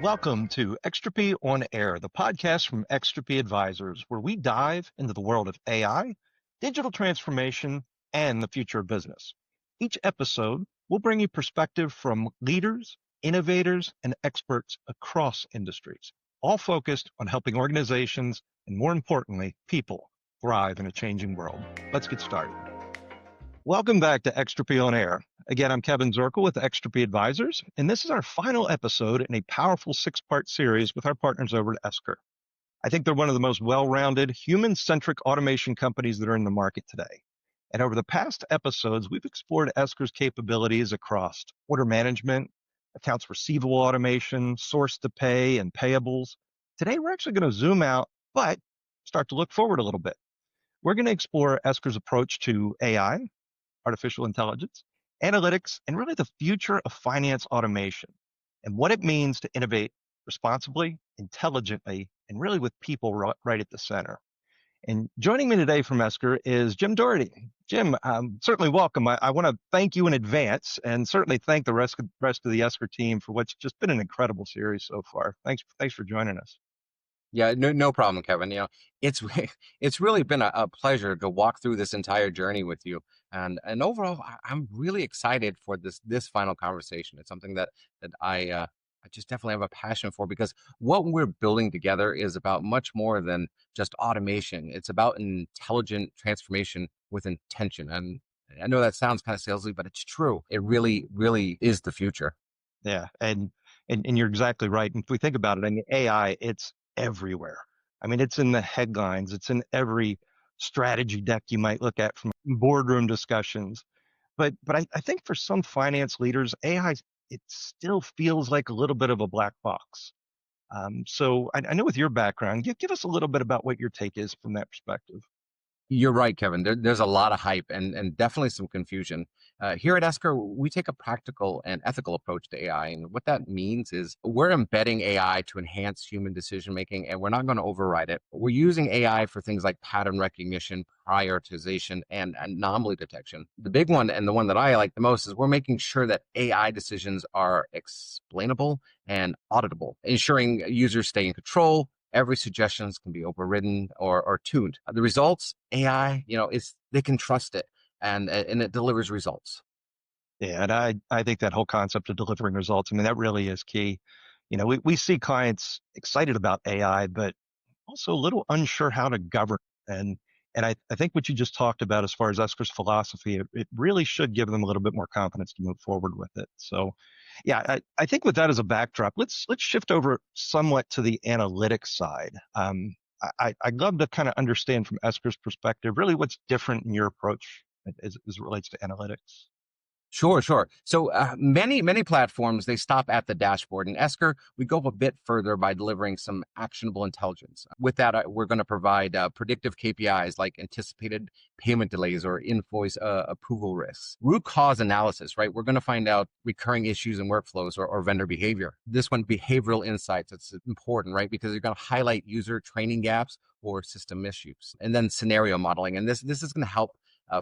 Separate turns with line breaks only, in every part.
Welcome to Extropy on Air, the podcast from Extropy Advisors, where we dive into the world of AI, digital transformation, and the future of business. Each episode will bring you perspective from leaders, innovators, and experts across industries, all focused on helping organizations and, more importantly, people thrive in a changing world. Let's get started. Welcome back to Extropy on Air. Again, I'm Kevin Zirkle with Extropy Advisors, and this is our final episode in a powerful six-part series with our partners over at Esker. I think they're one of the most well-rounded, human-centric automation companies that are in the market today. And over the past episodes, we've explored Esker's capabilities across order management, accounts receivable automation, source to pay, and payables. Today, we're actually going to zoom out, but start to look forward a little bit. We're going to explore Esker's approach to AI, artificial intelligence, analytics, and really the future of finance automation and what it means to innovate responsibly, intelligently, and really with people right at the center. And joining me today from Esker is Jim Dougherty. Jim, certainly welcome. I want to thank you in advance and certainly thank the rest of the Esker team for what's just been an incredible series so far. Thanks for joining us.
Yeah, no problem, Kevin. It's it's really been a pleasure to walk through this entire journey with you, and overall, I'm really excited for this final conversation. It's something that I just definitely have a passion for because what we're building together is about much more than just automation. It's about intelligent transformation with intention, and I know that sounds kind of salesy, but it's true. It really is the future.
Yeah, and you're exactly right. And if we think about it, I mean, AI, it's everywhere. I mean, it's in the headlines. It's in every strategy deck you might look at from boardroom discussions. But I think for some finance leaders, AI, it still feels like a little bit of a black box. So I know with your background, give us a little bit about what your take is from that perspective.
You're right, Kevin. There's a lot of hype and definitely some confusion. Here at Esker, we take a practical and ethical approach to AI. And what that means is we're embedding AI to enhance human decision making, and we're not going to override it. We're using AI for things like pattern recognition, prioritization, and anomaly detection. The big one, and the one that I like the most, is we're making sure that AI decisions are explainable and auditable, ensuring users stay in control. Every suggestions can be overridden or tuned. The results, AI, they can trust it and it delivers results.
Yeah, and I think that whole concept of delivering results, I mean, that really is key. You know, we see clients excited about AI, but also a little unsure how to govern. And I think what you just talked about as far as Esker's philosophy, it really should give them a little bit more confidence to move forward with it. So yeah, I think with that as a backdrop, let's shift over somewhat to the analytics side. I'd love to kind of understand from Esker's perspective, really what's different in your approach as it relates to analytics.
Sure. So many platforms, they stop at the dashboard. In Esker, we go a bit further by delivering some actionable intelligence. With that, we're going to provide predictive KPIs like anticipated payment delays or invoice approval risks. Root cause analysis, right? We're going to find out recurring issues in workflows or vendor behavior. This one, behavioral insights, it's important, right? Because you're going to highlight user training gaps or system issues. And then scenario modeling. And this is going to help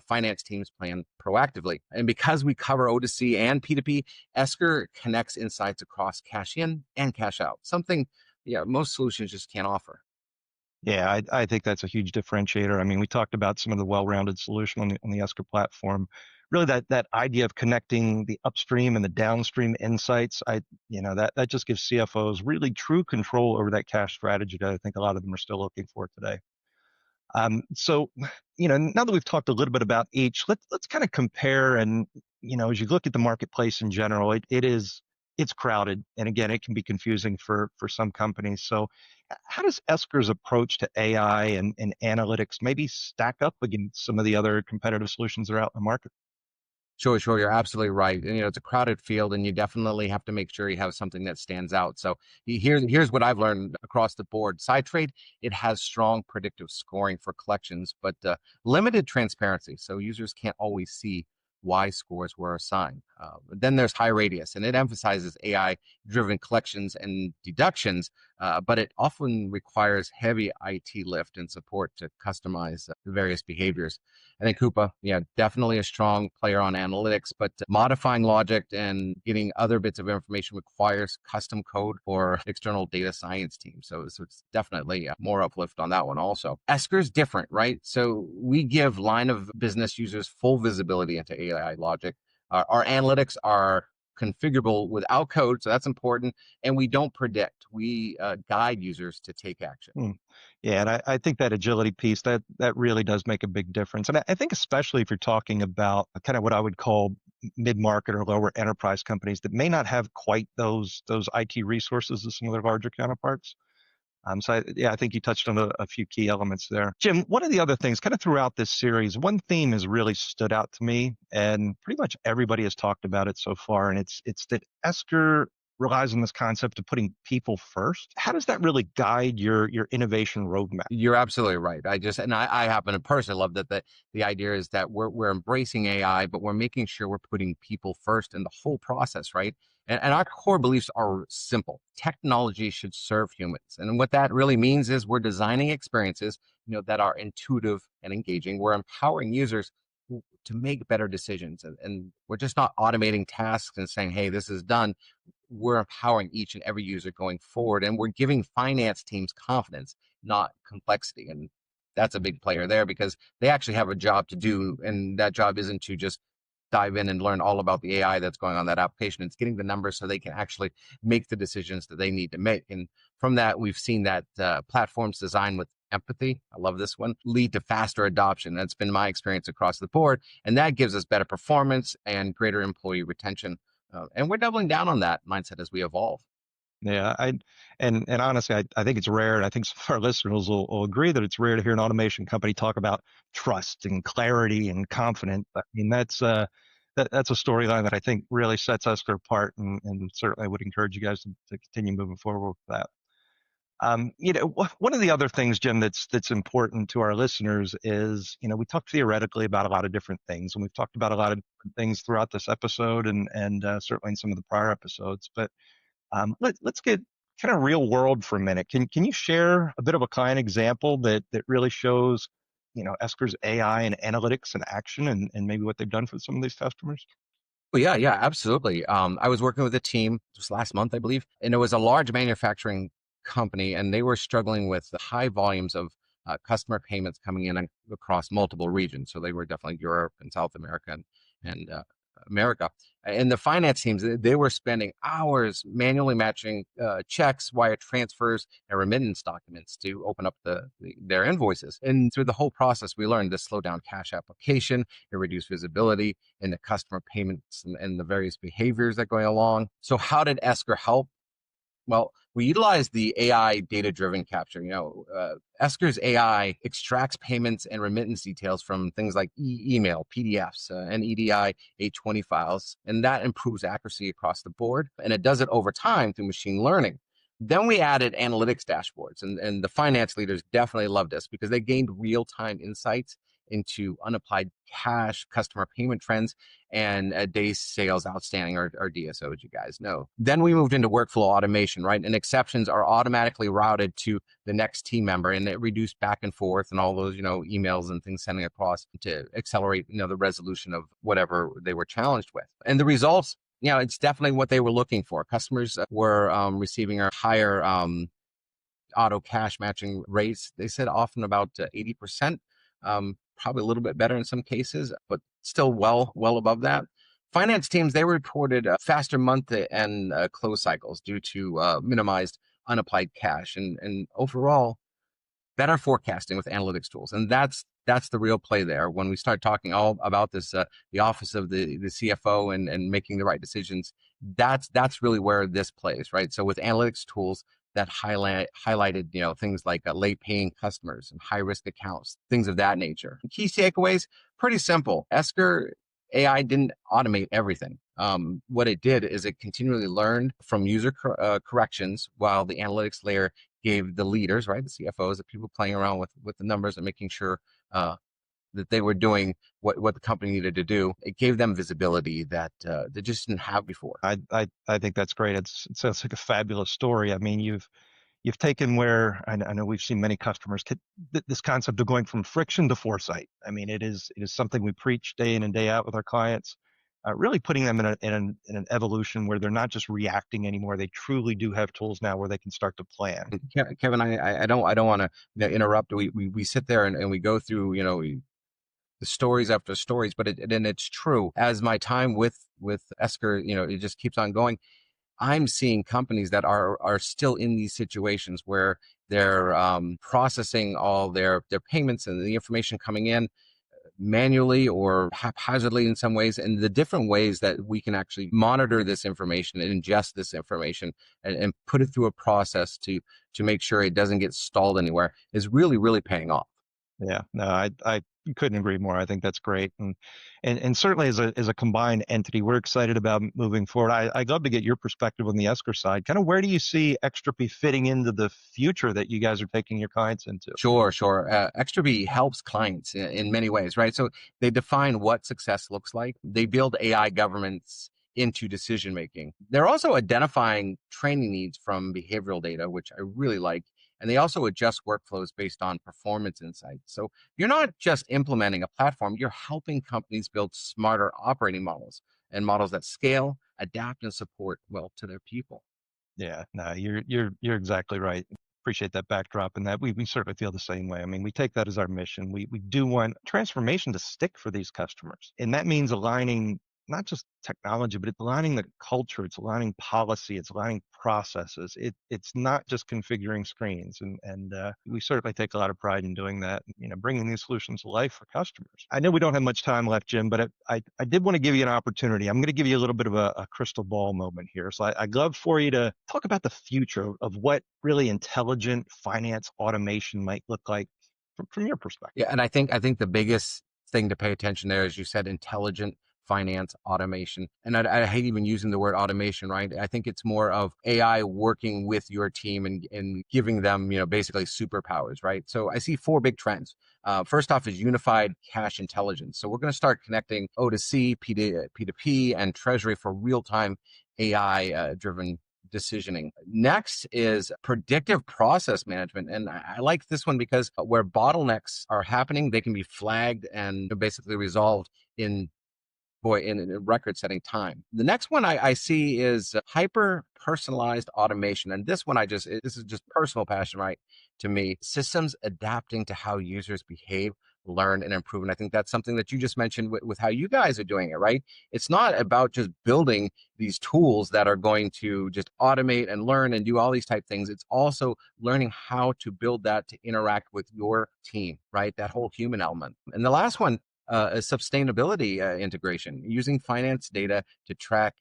finance teams plan proactively. And because we cover O2C and P2P, Esker connects insights across cash in and cash out, something most solutions just can't offer.
Yeah, I think that's a huge differentiator. I mean, we talked about some of the well-rounded solution on the Esker platform. Really, that idea of connecting the upstream and the downstream insights, that just gives CFOs really true control over that cash strategy that I think a lot of them are still looking for today. So, now that we've talked a little bit about each, let's kind of compare. And as you look at the marketplace in general, it's crowded, and again, it can be confusing for some companies. So, how does Esker's approach to AI and analytics maybe stack up against some of the other competitive solutions that are out in the market?
Sure. You're absolutely right. And, it's a crowded field, and you definitely have to make sure you have something that stands out. So here's what I've learned across the board. SideTrade, it has strong predictive scoring for collections, but limited transparency. So users can't always see why scores were assigned. Then there's high radius, and it emphasizes AI-driven collections and deductions, but it often requires heavy IT lift and support to customize the various behaviors. I think Coupa, yeah, definitely a strong player on analytics, but modifying logic and getting other bits of information requires custom code for external data science teams. So it's definitely more uplift on that one also. Esker's different, right? So we give line of business users full visibility into AI logic. Our analytics are configurable without code, so that's important. And we don't predict. We guide users to take action.
Yeah, and I think that agility piece that really does make a big difference. And I think especially if you're talking about kind of what I would call mid-market or lower enterprise companies that may not have quite those IT resources as some of their larger counterparts. I think you touched on a few key elements there. Jim, one of the other things kind of throughout this series, one theme has really stood out to me, and pretty much everybody has talked about it so far, and it's that Esker relies on this concept of putting people first. How does that really guide your innovation roadmap?
You're absolutely right. I happen to personally love that the idea is that we're embracing AI, but we're making sure we're putting people first in the whole process, right? And our core beliefs are simple. Technology should serve humans. And what that really means is we're designing experiences, that are intuitive and engaging. We're empowering users to make better decisions. And we're just not automating tasks and saying, hey, this is done. We're empowering each and every user going forward, and we're giving finance teams confidence, not complexity. And that's a big player there because they actually have a job to do, and that job isn't to just dive in and learn all about the AI that's going on that application. It's getting the numbers so they can actually make the decisions that they need to make. And from that, we've seen that platforms designed with empathy, I love this one, lead to faster adoption. That's been my experience across the board. And that gives us better performance and greater employee retention. And we're doubling down on that mindset as we evolve.
Yeah, and honestly, I think it's rare, and I think some of our listeners will agree that it's rare to hear an automation company talk about trust and clarity and confidence. I mean, that's that's a storyline that I think really sets us apart, and certainly I would encourage you guys to continue moving forward with that. One of the other things, Jim, that's important to our listeners is, we talked theoretically about a lot of different things, and we've talked about a lot of different things throughout this episode, and certainly in some of the prior episodes. But let's get kind of real world for a minute. Can you share a bit of a client example that really shows, Esker's AI and analytics in action, and maybe what they've done for some of these customers?
Well, yeah, absolutely. I was working with a team just last month, I believe, and it was a large manufacturing company, and they were struggling with the high volumes of customer payments coming in across multiple regions. So they were definitely Europe and South America and America. And the finance teams, they were spending hours manually matching checks, wire transfers, and remittance documents to open up their invoices. And through the whole process, we learned to slow down cash application, it reduced visibility in the customer payments and the various behaviors that go along. So how did Esker help? Well, we utilize the AI data-driven capture. Esker's AI extracts payments and remittance details from things like email, PDFs, and EDI 820 files, and that improves accuracy across the board. And it does it over time through machine learning. Then we added analytics dashboards, and the finance leaders definitely loved this because they gained real-time insights into unapplied cash, customer payment trends, and days sales outstanding or DSOs, you guys know. Then we moved into workflow automation, right? And exceptions are automatically routed to the next team member, and it reduced back and forth and all those, emails and things sending across to accelerate, the resolution of whatever they were challenged with. And the results, it's definitely what they were looking for. Customers were receiving a higher auto cash matching rates. They said often about 80%. Probably a little bit better in some cases, but still well above that. Finance teams, they reported faster month and close cycles due to minimized unapplied cash and overall better forecasting with analytics tools. And that's the real play there. When we start talking all about this, the office of the CFO and making the right decisions, that's really where this plays, right? So with analytics tools, that highlighted, things like late paying customers and high risk accounts, things of that nature. Key takeaways, pretty simple. Esker AI didn't automate everything. What it did is it continually learned from user corrections while the analytics layer gave the leaders, right, the CFOs, the people playing around with the numbers and making sure that they were doing what the company needed to do. It gave them visibility that they just didn't have before.
I think that's great. It sounds like a fabulous story. I mean, you've taken where I know we've seen many customers this concept of going from friction to foresight. I mean, it is something we preach day in and day out with our clients. Really putting them in an evolution where they're not just reacting anymore. They truly do have tools now where they can start to plan.
Kevin, I don't want to interrupt. We sit there and we go through the stories after stories, but and it's true. As my time with Esker, it just keeps on going. I'm seeing companies that are still in these situations where they're processing all their payments and the information coming in manually or haphazardly in some ways, and the different ways that we can actually monitor this information and ingest this information and put it through a process to make sure it doesn't get stalled anywhere is really, really paying off.
Yeah, no, I couldn't agree more. I think that's great, and certainly as a combined entity, we're excited about moving forward. I'd love to get your perspective on the Esker side. Kind of where do you see Extropy fitting into the future that you guys are taking your clients into?
Sure, sure. Extropy helps clients in many ways, right? So they define what success looks like. They build AI governance into decision making. They're also identifying training needs from behavioral data, which I really like. And they also adjust workflows based on performance insights. So you're not just implementing a platform, you're helping companies build smarter operating models and models that scale, adapt, and support well to their people.
Yeah, no, you're exactly right. Appreciate that backdrop and that we certainly feel the same way. I mean, we take that as our mission. We do want transformation to stick for these customers. And that means aligning not just technology, but it's aligning the culture, it's aligning policy, it's aligning processes. It's not just configuring screens. And we certainly take a lot of pride in doing that, bringing these solutions to life for customers. I know we don't have much time left, Jim, but I did want to give you an opportunity. I'm going to give you a little bit of a crystal ball moment here. So I'd love for you to talk about the future of what really intelligent finance automation might look like from your perspective.
Yeah, and I think the biggest thing to pay attention there, as you said, intelligent finance automation. And I hate even using the word automation, right? I think it's more of AI working with your team and giving them, basically superpowers, right? So I see four big trends. First off is unified cash intelligence. So we're going to start connecting O2C, P2P, and Treasury for real-time AI driven decisioning. Next is predictive process management. And I like this one because where bottlenecks are happening, they can be flagged and basically resolved in record setting time. The next one I see is hyper personalized automation. And this one, this is just personal passion, right? To me, systems adapting to how users behave, learn, and improve. And I think that's something that you just mentioned with how you guys are doing it, right? It's not about just building these tools that are going to just automate and learn and do all these type things. It's also learning how to build that to interact with your team, right? That whole human element. And the last one, a sustainability integration, using finance data to track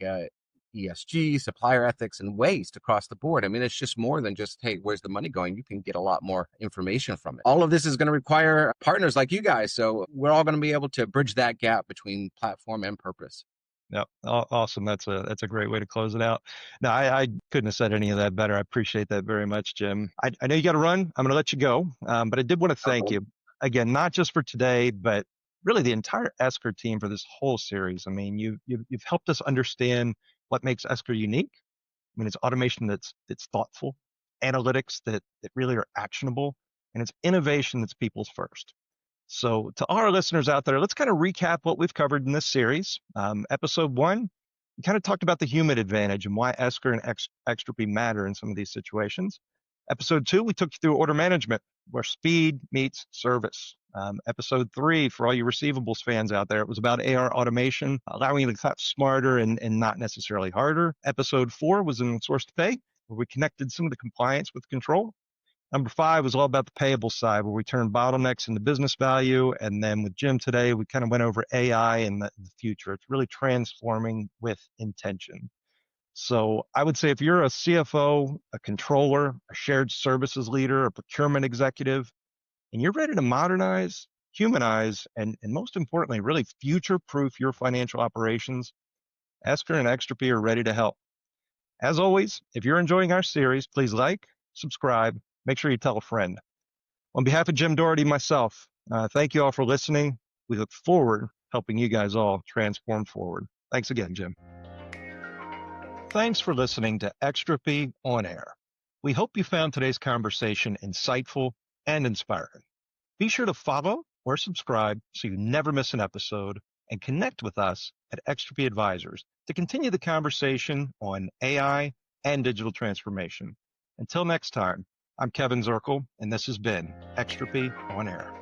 ESG, supplier ethics, and waste across the board. I mean, it's just more than just, hey, where's the money going? You can get a lot more information from it. All of this is going to require partners like you guys. So we're all going to be able to bridge that gap between platform and purpose.
Yep. Awesome. That's a great way to close it out. No, I couldn't have said any of that better. I appreciate that very much, Jim. I know you got to run. I'm going to let you go. But I did want to thank you again, not just for today, but really the entire Esker team for this whole series. I mean, you've helped us understand what makes Esker unique. I mean, it's automation that's thoughtful, analytics that really are actionable, and it's innovation that's people's first. So, to our listeners out there, let's kind of recap what we've covered in this series. Episode 1, we kind of talked about the human advantage and why Esker and Extropy matter in some of these situations. Episode 2, we took you through order management, where speed meets service. Episode 3, for all you receivables fans out there, it was about AR automation, allowing you to clap smarter and not necessarily harder. Episode 4 was in source to pay, where we connected some of the compliance with control. Number 5 was all about the payable side, where we turned bottlenecks into business value. And then with Jim today, we kind of went over AI and the future. It's really transforming with intention. So I would say if you're a CFO, a controller, a shared services leader, a procurement executive, and you're ready to modernize, humanize, and most importantly, really future-proof your financial operations, Esker and Extropy are ready to help. As always, if you're enjoying our series, please like, subscribe, make sure you tell a friend. On behalf of Jim Dougherty and myself, Thank you all for listening. We look forward to helping you guys all transform forward. Thanks again, Jim. Thanks for listening to Extropy On Air. We hope you found today's conversation insightful and inspiring. Be sure to follow or subscribe so you never miss an episode, and connect with us at Extropy Advisors to continue the conversation on AI and digital transformation. Until next time, I'm Kevin Zirkle, and this has been Extropy On Air.